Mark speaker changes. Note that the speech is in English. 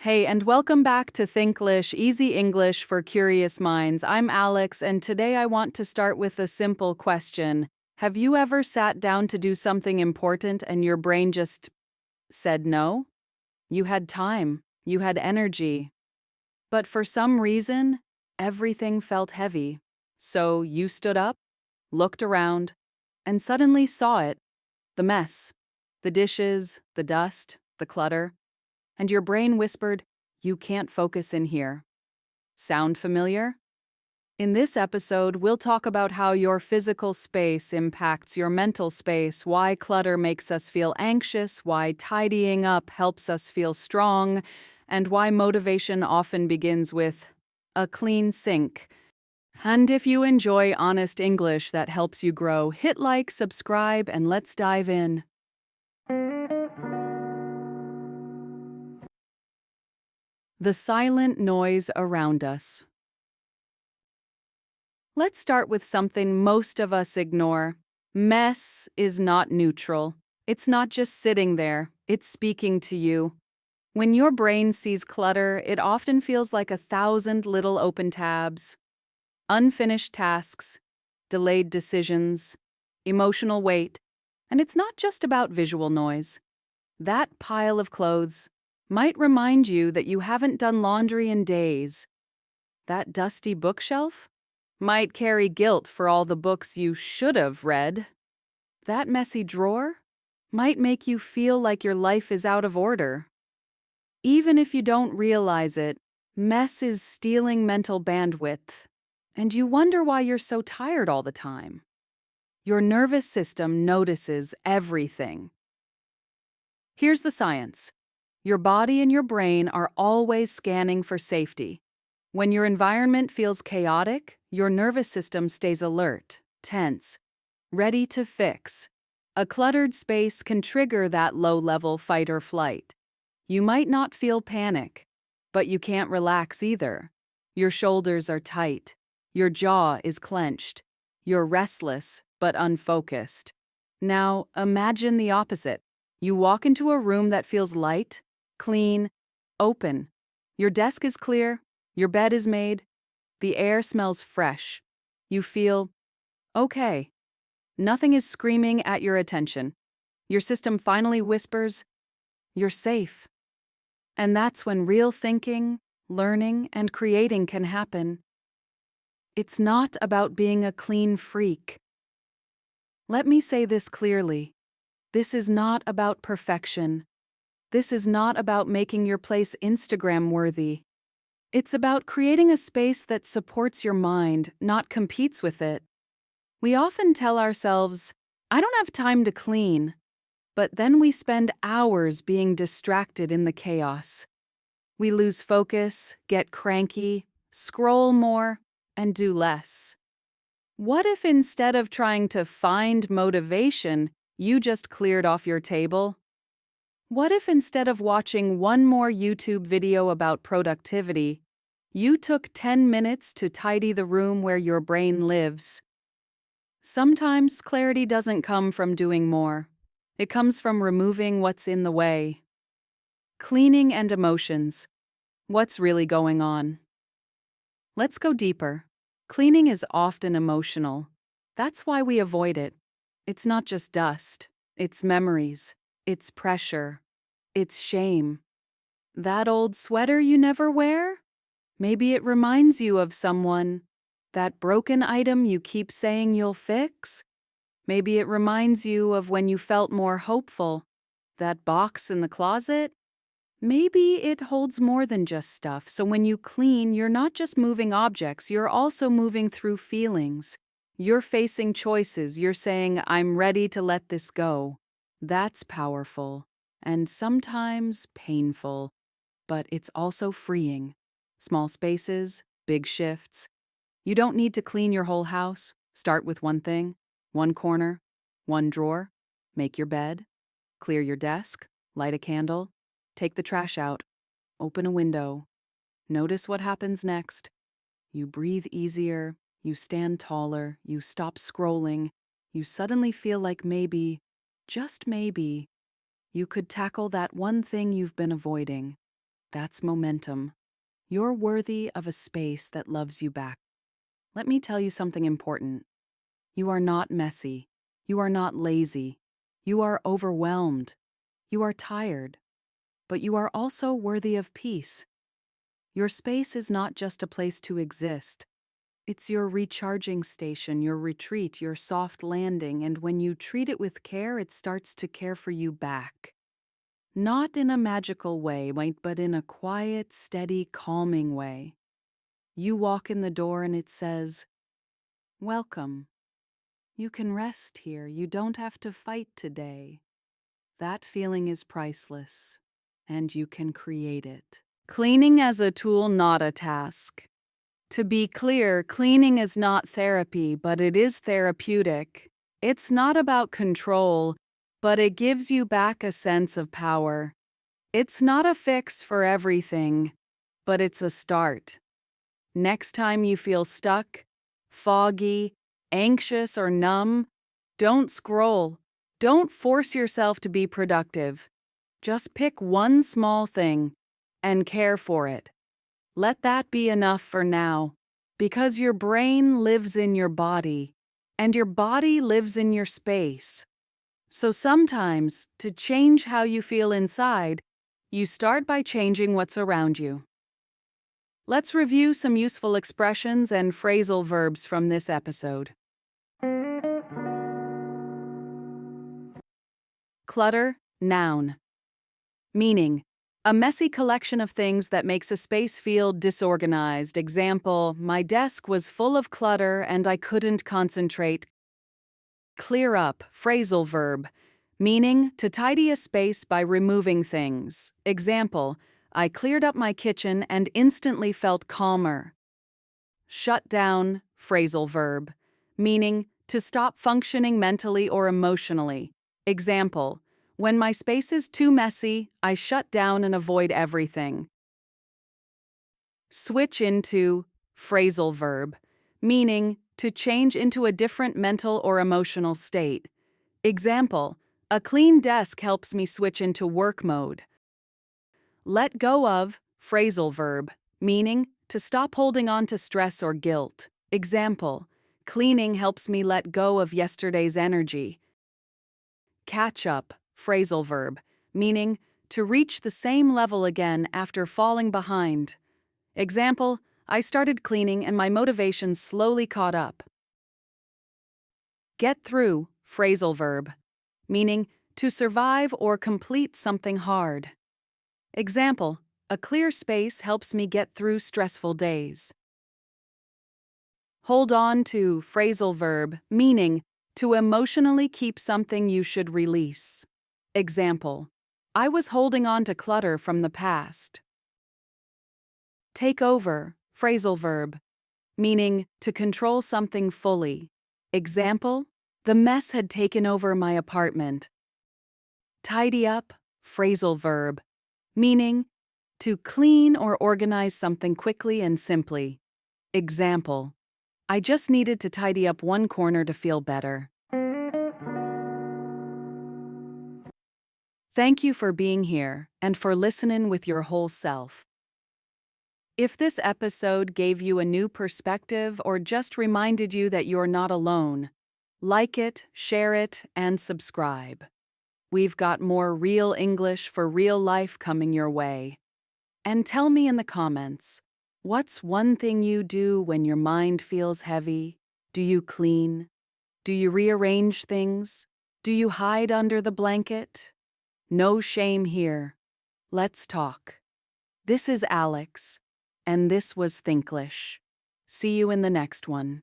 Speaker 1: Hey, and welcome back to Thinklish, Easy English for Curious Minds. I'm Alex, and today I want to start with a simple question. Have you ever sat down to do something important and your brain just said no? You had time, you had energy, but for some reason, everything felt heavy. So you stood up, looked around, and suddenly saw it, the mess, the dishes, the dust, the clutter. And your brain whispered, "You can't focus in here." Sound familiar? In this episode, we'll talk about how your physical space impacts your mental space, why clutter makes us feel anxious, why tidying up helps us feel strong, and why motivation often begins with a clean sink. And if you enjoy honest English that helps you grow, hit like, subscribe, and let's dive in. The silent noise around us. Let's start with something most of us ignore. Mess is not neutral. It's not just sitting there, it's speaking to you. When your brain sees clutter, it often feels like 1,000 little open tabs, unfinished tasks, delayed decisions, emotional weight. And it's not just about visual noise. That pile of clothes might remind you that you haven't done laundry in days. That dusty bookshelf might carry guilt for all the books you should have read. That messy drawer might make you feel like your life is out of order. Even if you don't realize it, mess is stealing mental bandwidth, and you wonder why you're so tired all the time. Your nervous system notices everything. Here's the science. Your body and your brain are always scanning for safety. When your environment feels chaotic, your nervous system stays alert, tense, ready to fix. A cluttered space can trigger that low-level fight or flight. You might not feel panic, but you can't relax either. Your shoulders are tight. Your jaw is clenched. You're restless, but unfocused. Now, imagine the opposite. You walk into a room that feels light, clean, open. Your desk is clear, your bed is made, the air smells fresh. You feel okay. Nothing is screaming at your attention. Your system finally whispers, "You're safe." And that's when real thinking, learning, and creating can happen. It's not about being a clean freak. Let me say this clearly. This is not about perfection. This is not about making your place Instagram-worthy. It's about creating a space that supports your mind, not competes with it. We often tell ourselves, "I don't have time to clean," but then we spend hours being distracted in the chaos. We lose focus, get cranky, scroll more, and do less. What if instead of trying to find motivation, you just cleared off your table? What if instead of watching one more YouTube video about productivity, you took 10 minutes to tidy the room where your brain lives? Sometimes clarity doesn't come from doing more. It comes from removing what's in the way. Cleaning and emotions. What's really going on? Let's go deeper. Cleaning is often emotional. That's why we avoid it. It's not just dust. It's memories. It's pressure. It's shame. That old sweater you never wear? Maybe it reminds you of someone. That broken item you keep saying you'll fix? Maybe it reminds you of when you felt more hopeful. That box in the closet? Maybe it holds more than just stuff, so when you clean, you're not just moving objects, you're also moving through feelings. You're facing choices, you're saying, "I'm ready to let this go." That's powerful, and sometimes painful, but it's also freeing. Small spaces, big shifts. You don't need to clean your whole house. Start with one thing, one corner, one drawer. Make your bed, clear your desk, light a candle, take the trash out, open a window. Notice what happens next. You breathe easier, you stand taller, you stop scrolling. You suddenly feel like maybe, just maybe, you could tackle that one thing you've been avoiding. That's momentum. You're worthy of a space that loves you back. Let me tell you something important. You are not messy. You are not lazy. You are overwhelmed. You are tired. But you are also worthy of peace. Your space is not just a place to exist. It's your recharging station, your retreat, your soft landing, and when you treat it with care, it starts to care for you back. Not in a magical way, but in a quiet, steady, calming way. You walk in the door and it says, "Welcome. You can rest here. You don't have to fight today." That feeling is priceless, and you can create it. Cleaning as a tool, not a task. To be clear, cleaning is not therapy, but it is therapeutic. It's not about control, but it gives you back a sense of power. It's not a fix for everything, but it's a start. Next time you feel stuck, foggy, anxious, or numb, don't scroll. Don't force yourself to be productive. Just pick one small thing and care for it. Let that be enough for now, because your brain lives in your body, and your body lives in your space. So sometimes, to change how you feel inside, you start by changing what's around you. Let's review some useful expressions and phrasal verbs from this episode. Clutter, noun. Meaning, a messy collection of things that makes a space feel disorganized. Example, my desk was full of clutter and I couldn't concentrate. Clear up, phrasal verb. Meaning, to tidy a space by removing things. Example, I cleared up my kitchen and instantly felt calmer. Shut down, phrasal verb. Meaning, to stop functioning mentally or emotionally. Example, when my space is too messy, I shut down and avoid everything. Switch into, phrasal verb. Meaning, to change into a different mental or emotional state. Example, a clean desk helps me switch into work mode. Let go of, phrasal verb. Meaning, to stop holding on to stress or guilt. Example, cleaning helps me let go of yesterday's energy. Catch up, phrasal verb. Meaning, to reach the same level again after falling behind. Example, I started cleaning and my motivation slowly caught up. Get through, phrasal verb. Meaning, to survive or complete something hard. Example, a clear space helps me get through stressful days. Hold on to, phrasal verb. Meaning, to emotionally keep something you should release. Example, I was holding on to clutter from the past. Take over, phrasal verb. Meaning, to control something fully. Example, the mess had taken over my apartment. Tidy up, phrasal verb. Meaning, to clean or organize something quickly and simply. Example, I just needed to tidy up one corner to feel better. Thank you for being here and for listening with your whole self. If this episode gave you a new perspective or just reminded you that you're not alone, like it, share it, and subscribe. We've got more real English for real life coming your way. And tell me in the comments, what's one thing you do when your mind feels heavy? Do you clean? Do you rearrange things? Do you hide under the blanket? No shame here. Let's talk. This is Alex, and this was Thinklish. See you in the next one.